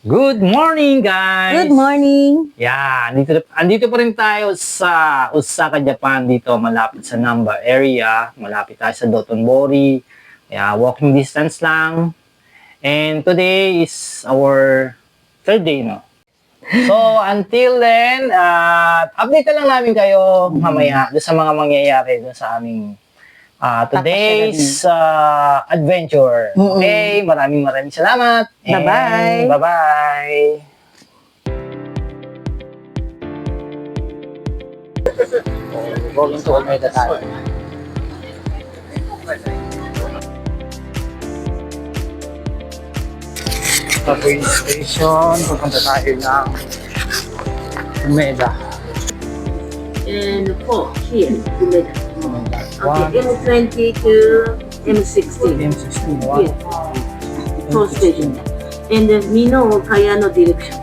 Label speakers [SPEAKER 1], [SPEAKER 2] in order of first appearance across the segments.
[SPEAKER 1] Good morning, guys!
[SPEAKER 2] Good morning!
[SPEAKER 1] Yeah, andito pa rin tayo sa Osaka, Japan, dito malapit sa Namba area. Malapit tayo sa Dotonbori. Yeah, walking distance lang. And today is our third day, no? So, until then, update na lang namin kayo mamaya doon sa mga mangyayari doon sa aming today's adventure. Okay, maraming salamat. And
[SPEAKER 2] Bye-bye.
[SPEAKER 1] Bye-bye. Going to Omega tayo. Sa train station, pupunta tayo ng Omega.
[SPEAKER 3] And 4 here, Umeda.
[SPEAKER 1] One,
[SPEAKER 3] Okay, M20 to M16.
[SPEAKER 1] M16,
[SPEAKER 3] Here, 4 station. And Mino Kayano direction.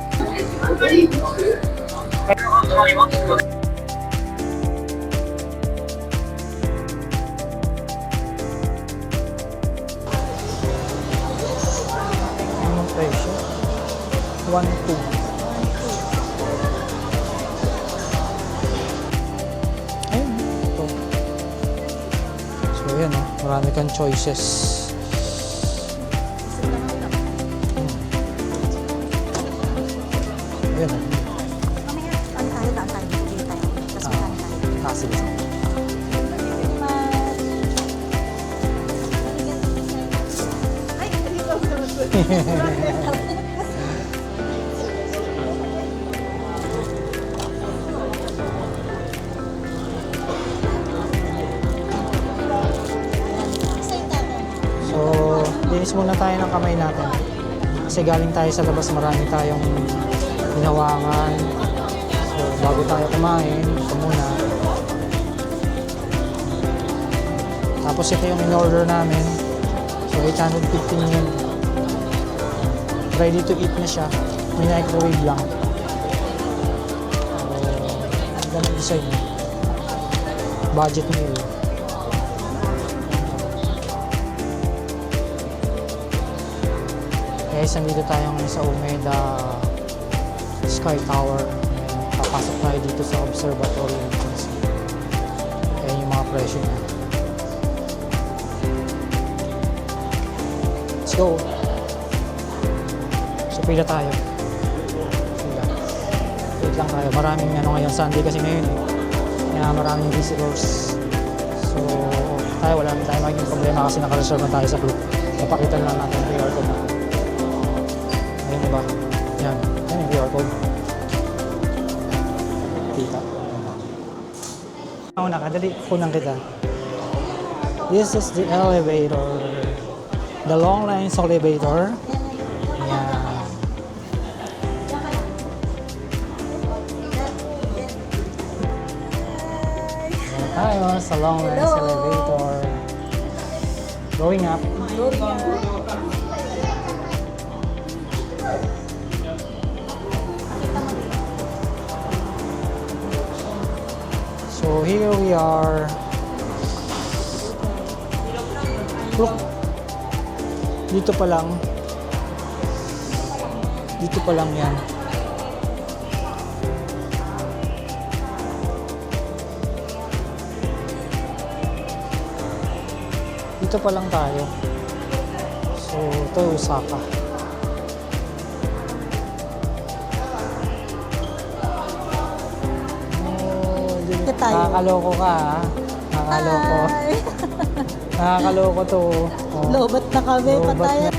[SPEAKER 1] anong presyo? 1-2. Ayun, ito. So, yan, marami kang choices. Ayun,
[SPEAKER 2] Mamaya, daan tayo. Bigay tayo. Tapos magkano tayo.
[SPEAKER 1] sige.
[SPEAKER 2] Ay, ito.
[SPEAKER 4] So, linis muna tayo ng kamay natin. Kasi galing tayo sa labas, marami tayong ginawangan. So, bago tayo kumain, ito muna. Tapos ito yung in-order namin. So, 815 yen. Ready to eat na siya. May microwave lang. So, ang ganda design. Budget meal. Guys, nandito tayo ngayon sa Umeda Sky Tower. Papasok tayo dito sa observatory entrance. Ayan yung mga presyo niya. Let's go! So, pila tayo. Pila. Wait lang tayo. Maraming ano ngayon. Sunday kasi ngayon eh. Kaya maraming visitors. So, tayo wala naman tayo magiging problema kasi naka-reserve na tayo sa group. Papakita lang natin yung QR code natin. Ayun ba? Yan. Yan yung QR code. Kita. Una ka, dali. Kunang kita. This is the elevator. The long lines elevator. Yan. Yan tayo sa long lines elevator. Going up. So here we are. Look. Dito pa lang. Dito pa lang yan. Dito pa lang tayo. So ito Osaka.
[SPEAKER 2] Tayo.
[SPEAKER 4] Nakakaloko ka ha. Nakakaloko.
[SPEAKER 2] Ay,
[SPEAKER 4] Nakakaloko to. Oh.
[SPEAKER 2] lobat na kami.
[SPEAKER 4] Lobat
[SPEAKER 2] Patay.
[SPEAKER 4] na.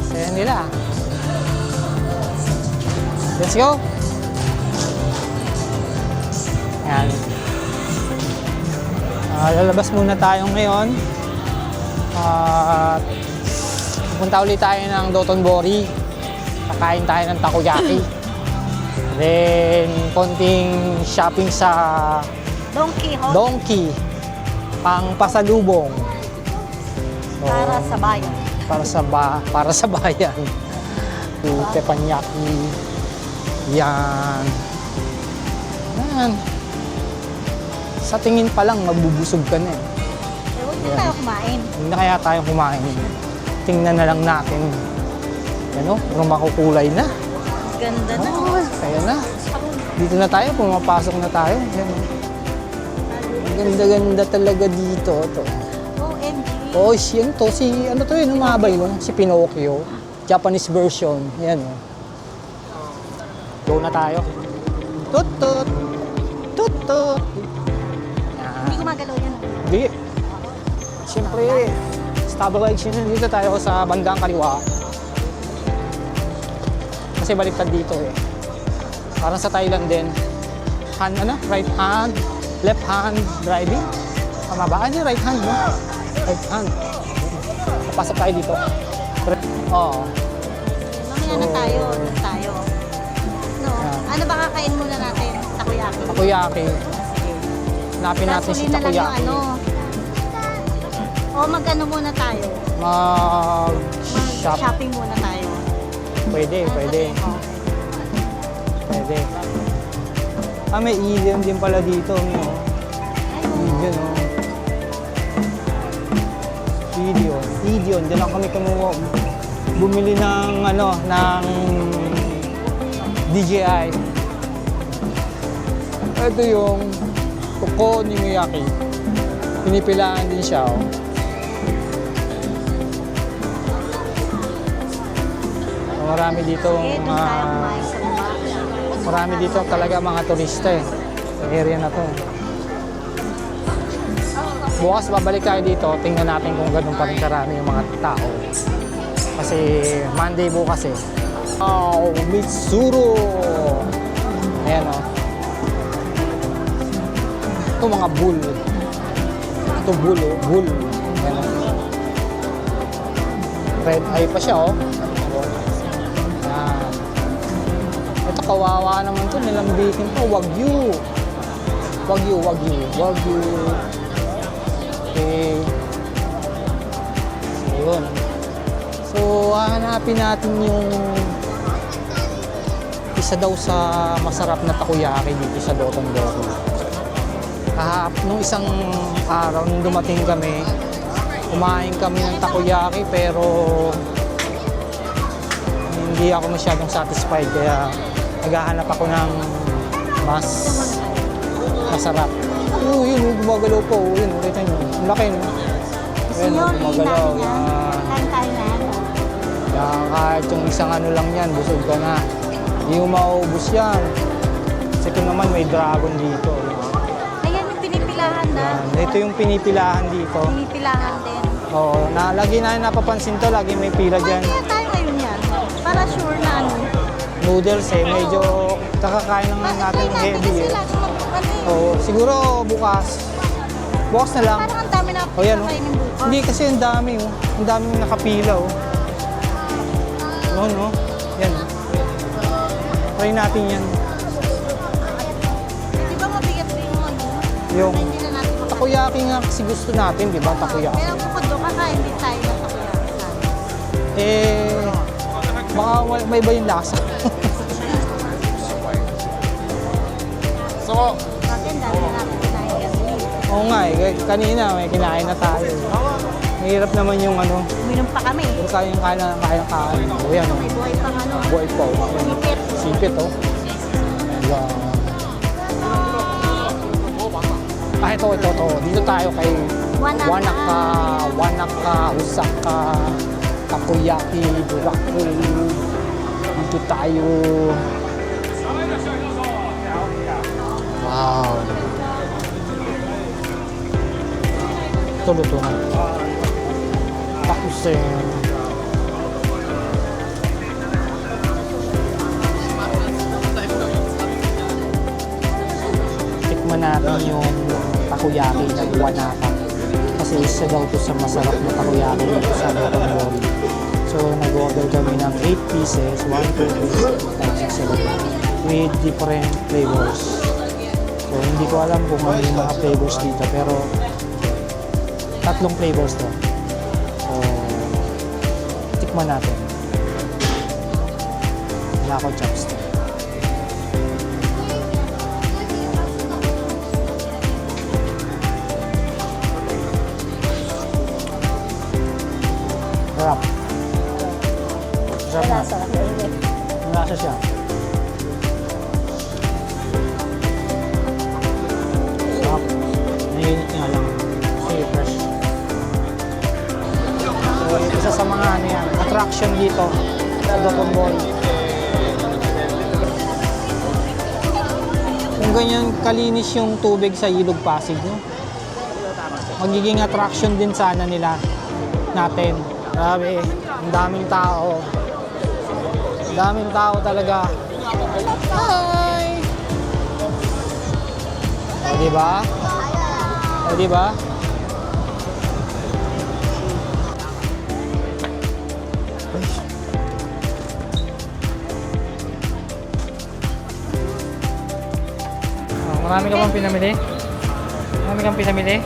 [SPEAKER 4] Saya nila. Let's go! Ayan. Lalabas muna tayo ngayon. At Pupunta ulit tayo ng Dotonbori. Kakain tayo ng takoyaki. Then, konting shopping sa
[SPEAKER 2] Donkey Hall
[SPEAKER 4] Donkey. Pang pasalubong. So,
[SPEAKER 2] para sa bayan.
[SPEAKER 4] para sa bayan. Teppanyaki. Yan. Yan. Sa tingin pa lang, magbubusog ka na eh.
[SPEAKER 2] Huwag na tayo kumain.
[SPEAKER 4] Hindi na kaya tayo kumain. Tingnan na lang natin. Ano? Puro makukulay na.
[SPEAKER 2] Ganda na.
[SPEAKER 4] Oh, kaya na. Dito na tayo, pumapasok na tayo. Yan. Ang ganda-ganda talaga dito. To.
[SPEAKER 2] OMG.
[SPEAKER 4] Oh, yan to. Si, ano to yun, umabay mo. Si Pinocchio. Japanese version. Yan oh. Go na tayo. Tut-tut. Tut-tut.
[SPEAKER 2] Hindi gumagalaw yan.
[SPEAKER 4] Hindi. Siyempre, stabilization dito tayo sa bandang kaliwa. Kasi baliktad dito eh. Parang sa Thailand din. Right hand, left hand driving. Tama ba? Ano right hand, no? Right hand. Papasok tayo dito. Oo.
[SPEAKER 2] Mamaya na tayo. No?
[SPEAKER 4] Yan.
[SPEAKER 2] Ano ba kakain muna natin? Takoyaki.
[SPEAKER 4] Takoyaki. Hanapin natin si
[SPEAKER 2] Tapos huli na lang yung
[SPEAKER 4] takoyaki.
[SPEAKER 2] ano. O mag-ano muna tayo.
[SPEAKER 4] Mag-shop.
[SPEAKER 2] Mag-shopping muna tayo.
[SPEAKER 4] Pwede.
[SPEAKER 2] Oh.
[SPEAKER 4] Pwede. Ah, may Ilion din pala dito. No? Ilion, oh. Ilion. Diyan lang kami bumili ng, ng DJI. Ito yung Okonomiyaki. Pinipilaan din siya, oh. Marami dito
[SPEAKER 2] Sige, doon tayo kumain sa baba.
[SPEAKER 4] marami dito talaga mga turista eh. Sa area na to. Bukas babalik tayo dito, tingnan natin kung ganun pa rin karami yung mga tao. Kasi Monday bukas eh. Oh, Mitsuru! Ayan oh. Ito mga bull. Ito bull oh, bull. Ayan oh. Red eye pa siya oh. Ayan. Ito kawawa naman to, nilambitin to, Wagyu. Wagyu. Okay. So, yun. So, hanapin natin yung isa daw sa masarap na takoyaki dito sa Dotonbori. Nung isang araw, nung dumating kami, kumain kami ng takoyaki pero hindi ako masyadong satisfied kaya naghahanap ako ng mas masarap. Yun, gumagalaw po. Yun, kita nyo. Ang laki, no? Yun, gumagalaw.
[SPEAKER 2] Kain tayo na.
[SPEAKER 4] Kaya kahit yung isang ano lang yan, busog ka na. Hindi mo mauubos yan. Kasi ito naman may dragon dito.
[SPEAKER 2] Ayan yung pinipilahan na.
[SPEAKER 4] Yan. Ito yung pinipilahan dito.
[SPEAKER 2] Pinipilahan din.
[SPEAKER 4] Oo, lagi na napapansin to, lagi may pila dyan.
[SPEAKER 2] Kaya tayo ngayon yan. Para sure na ano.
[SPEAKER 4] Noodles eh, medyo kakakain lang natin ng heavy
[SPEAKER 2] Kasi
[SPEAKER 4] eh.
[SPEAKER 2] lagi
[SPEAKER 4] Oo, siguro bukas. Bukas na lang.
[SPEAKER 2] Parang ang dami na
[SPEAKER 4] O yan, oh.
[SPEAKER 2] kainin bukas.
[SPEAKER 4] Hindi kasi ang dami, oh. Ang dami nakapila, oh. No. Yan. Try natin yan.
[SPEAKER 2] Di ba mabigat din yung ano?
[SPEAKER 4] Yung
[SPEAKER 2] Hindi na natin makakain.
[SPEAKER 4] takoyaki nga kasi gusto natin, di ba? Takoyaki.
[SPEAKER 2] Pero bukod doon, kakain din tayo ng takoyaki.
[SPEAKER 4] Baka may iba yung lasa.
[SPEAKER 2] Kasi ang dami na natin kinain kasi.
[SPEAKER 4] Oo nga eh, kanina may kinain na tayo. Mahirap naman yung ano,
[SPEAKER 2] Uminom pa kami.
[SPEAKER 4] kung kayang kain. O yan, oh.
[SPEAKER 2] May buhay pang ano.
[SPEAKER 4] Buhay pa, oh.
[SPEAKER 2] Sipit.
[SPEAKER 4] Sipit, oh. Ayan. Ito. Dito tayo kay Wanaka, Osaka, Takoyaki, Buraku. Dito tayo. Wow. Ito luto na. Tapos tikman natin yung takoyaki ng Wanaka. Kasi isa daw to sa masarap na takoyaki dito sa Dotonbori. So Nag-order kami ng 8 pieces, 1, 2, 3, 4, 5, 6, 7, with different flavors. So, hindi ko alam kung ano yung mga flavors dito, pero tatlong flavors to. So, tikman natin. Wala ko chopstick. Sarap. Sarap na.
[SPEAKER 2] Sarap na yun.
[SPEAKER 4] Malasa siya. Sarap. Nainit nga lang. Kasi fresh. So, isa sa mga ano yan, attraction dito sa Doton Bory. Kung ganyan kalinis yung tubig sa Ilog Pasig, no? Magiging attraction din sana nila natin. Grabe, ang daming tao. Ang daming tao talaga. Hi! O, diba? O, diba? Oh, marami ka bang pinamili? Marami kang pinamili?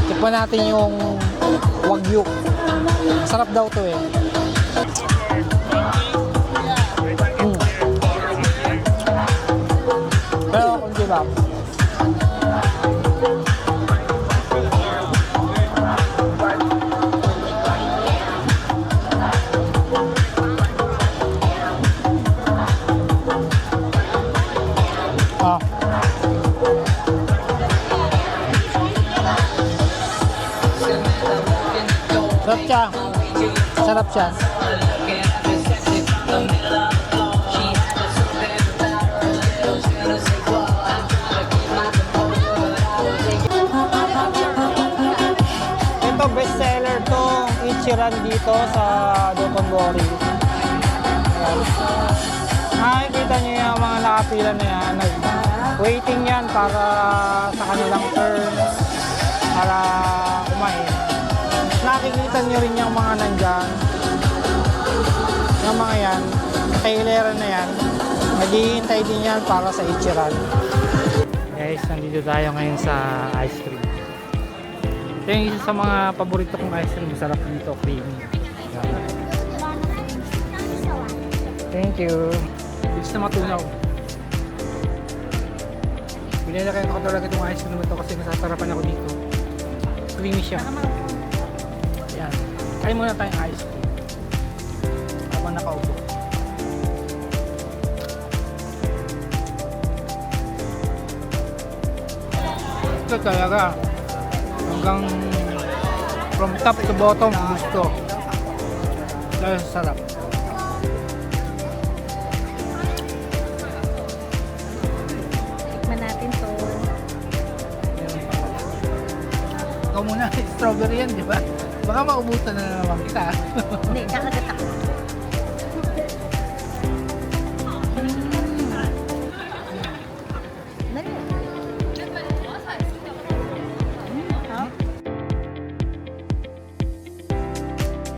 [SPEAKER 4] Tikman natin yung Wagyu. Masarap daw to eh. Pero kunti ba? Ah. Sarap siya. Sarap siya. Ito best seller to, Ichiran dito sa Doton Bory. Ayan. Nakikita nyo yung mga nakapila na yan. Waiting yan para sa kanilang turn, para kumain. Nakikita nyo rin yung mga nandyan. Yung mga yan, taileran na yan. Naghihintay din yan para sa Ichiran. Guys, nandito tayo ngayon sa ice cream. Ito yung isa sa mga paborito kong ice cream. Masarap dito, creamy. Thank you. Bilis na matunaw. Pinila kayo ko talaga itong ice cream ito kasi nasasarapan ako dito. Creamy siya. Yan. Kain muna tayong ice cream. Habang nakaupo. Ito talaga. Hanggang from top to bottom gusto. Dahil sarap.
[SPEAKER 2] Tikman natin to.
[SPEAKER 5] Ikaw muna, strawberry yan, di ba? Baka maubusan na naman kita.
[SPEAKER 2] Hindi, kakagat ako.